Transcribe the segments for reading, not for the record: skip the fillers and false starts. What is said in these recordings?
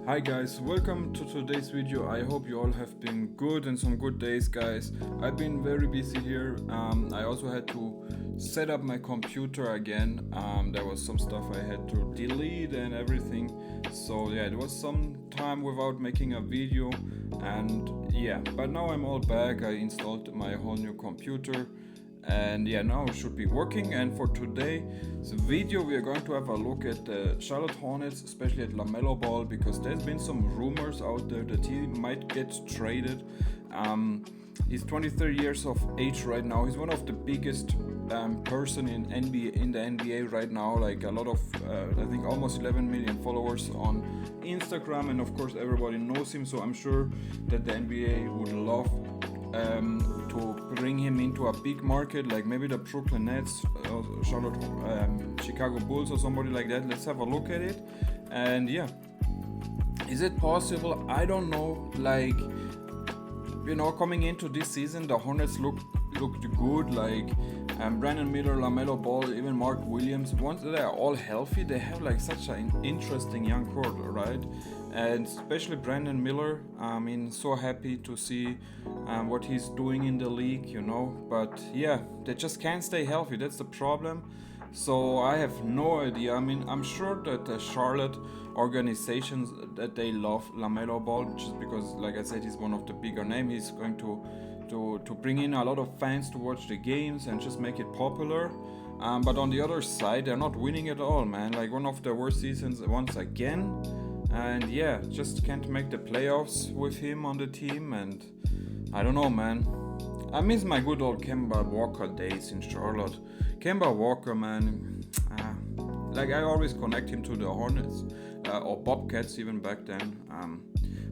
Hi guys, welcome to today's video. I hope you all have been good and some good days, guys. I've been very busy here. I also had to set up my computer again. There was some stuff I had to delete and everything. So yeah, it was some time without making a video, and yeah, but now I'm all back. I installed my whole new computer. And yeah, now it should be working. And for today's video, we are going to have a look at the Charlotte Hornets, especially at LaMelo Ball, because there's been some rumors out there that he might get traded. He's 23 years of age right now. He's one of the biggest person in the NBA right now. Like a lot of, I think almost 11 million followers on Instagram, and of course everybody knows him. So I'm sure that the NBA would love to bring him into a big market, like maybe the Brooklyn Nets, Charlotte, Chicago Bulls, or somebody like that. Let's have a look at it. And yeah, is it possible? I don't know. Like, you know, coming into this season, the Hornets looked good. Like Brandon Miller, LaMelo Ball, even Mark Williams. Once they are all healthy, they have like such an interesting young core, right? And especially Brandon Miller. I mean, so happy to see what he's doing in the league, you know. But yeah, they just can't stay healthy. That's the problem. So I have no idea. I mean, I'm sure that the Charlotte organizations, that they love LaMelo Ball, just because, like I said, he's one of the bigger names. He's going to bring in a lot of fans to watch the games and just make it popular. But on the other side, they're not winning at all, man. Like one of the worst seasons once again. And yeah, just can't make the playoffs with him on the team. And I don't know, man. I miss my good old Kemba Walker days in Charlotte. Kemba Walker, man. Like I always connect him to the Hornets or Bobcats even back then.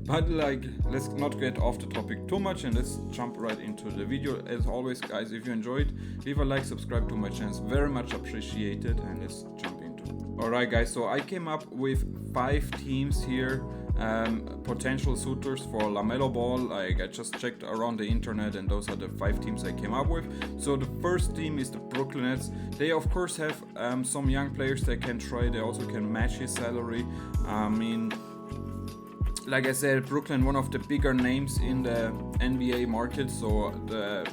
But like, let's not get off the topic too much and let's jump right into the video. As always, guys, if you enjoyed, leave a like, subscribe to my channel, it's very much appreciated, and let's jump into it. Alright guys, so I came up with 5 teams here, potential suitors for LaMelo Ball. Like I just checked around the internet and those are the 5 teams I came up with. So the first team is the Brooklyn Nets. They of course have some young players they can trade. They also can match his salary. I mean, like I said, Brooklyn, one of the bigger names in the NBA market, so the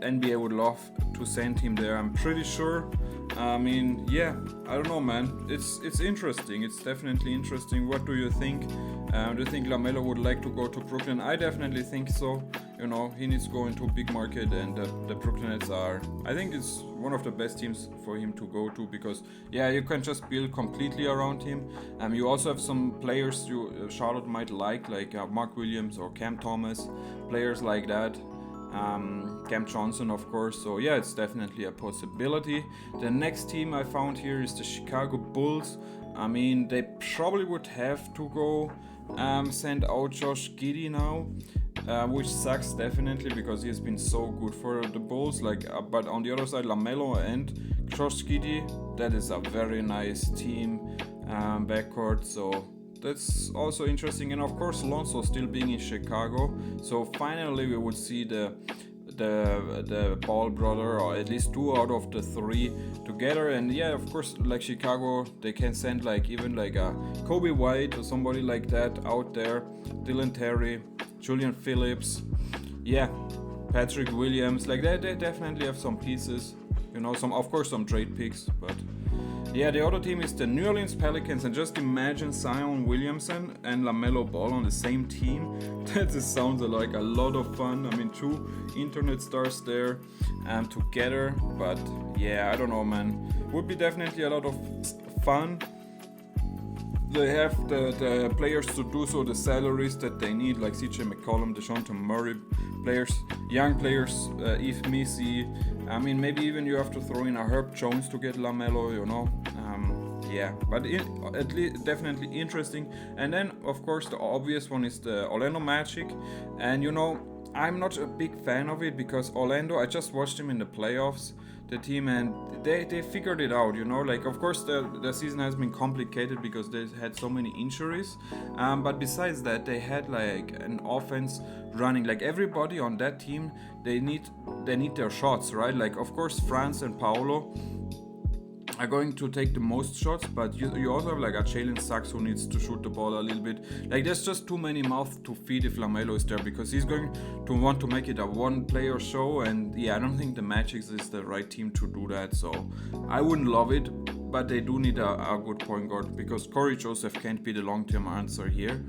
NBA would love to send him there, I'm pretty sure. I mean, yeah, I don't know, man. It's interesting. It's definitely interesting. What do you think? Do you think LaMelo would like to go to Brooklyn? I definitely think so. You know, he needs to go into a big market, and the Brooklyn Nets are, I think it's one of the best teams for him to go to, because yeah, you can just build completely around him. You also have some players Charlotte might like Mark Williams or Cam Thomas, players like that. Cam Johnson, of course. So yeah, it's definitely a possibility. The next team I found here is the Chicago Bulls. I mean, they probably would have to go send out Josh Giddey now, which sucks definitely because he has been so good for the Bulls. Like, but on the other side, LaMelo and Josh Giddey, that is a very nice team backcourt. So that's also interesting. And of course, Lonzo still being in Chicago. So finally, we would see the Ball brother, or at least 2 out of the 3 together. And yeah, of course, like Chicago, they can send like even like a Kobe White or somebody like that out there. Dylan Terry, Julian Phillips, yeah, Patrick Williams. Like they definitely have some pieces. You know, some trade picks, but yeah, the other team is the New Orleans Pelicans, and just imagine Zion Williamson and LaMelo Ball on the same team. That just sounds like a lot of fun. I mean, 2 internet stars there together, but yeah, I don't know, man. Would be definitely a lot of fun. They have the players to do so, the salaries that they need, like CJ McCollum, DeJounte Murray, players, young players, Yves Missy. I mean, maybe even you have to throw in a Herb Jones to get LaMelo, you know. Yeah, but at least definitely interesting. And then, of course, the obvious one is the Orlando Magic. And you know, I'm not a big fan of it because Orlando, I just watched him in the playoffs, the team, and they figured it out, you know. Like, of course, the season has been complicated because they had so many injuries. But besides that, they had like an offense running. Like everybody on that team, they need their shots, right? Like, of course, Franz and Paolo are going to take the most shots, but you also have like a Jalen Sachs who needs to shoot the ball a little bit. Like there's just too many mouths to feed if LaMelo is there, because he's going to want to make it a one-player show, and yeah, I don't think the Magic is the right team to do that. So I wouldn't love it, but they do need a good point guard, because Corey Joseph can't be the long-term answer here.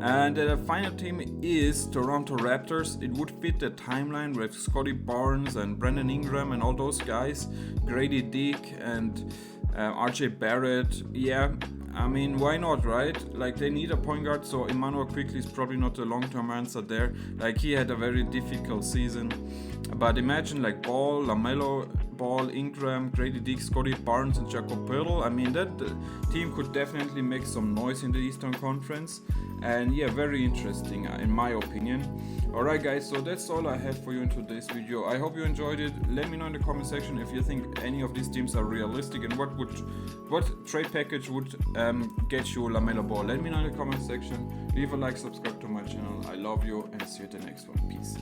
And the final team is Toronto Raptors. It would fit the timeline with Scotty Barnes and Brandon Ingram and all those guys, Grady Dick and RJ Barrett. Yeah, I mean, why not, right? Like, they need a point guard, so Immanuel Quickley is probably not the long-term answer there. Like, he had a very difficult season. But imagine like Ball, LaMelo Ball, Ingram, Grady Dick, Scotty Barnes, and Jakob Poeltl. I mean, that team could definitely make some noise in the Eastern Conference. And yeah, very interesting in my opinion. Alright guys, so that's all I have for you in today's video. I hope you enjoyed it. Let me know in the comment section if you think any of these teams are realistic, and what trade package would get you LaMelo Ball. Let me know in the comment section. Leave a like, subscribe to my channel. I love you, and see you at the next one. Peace.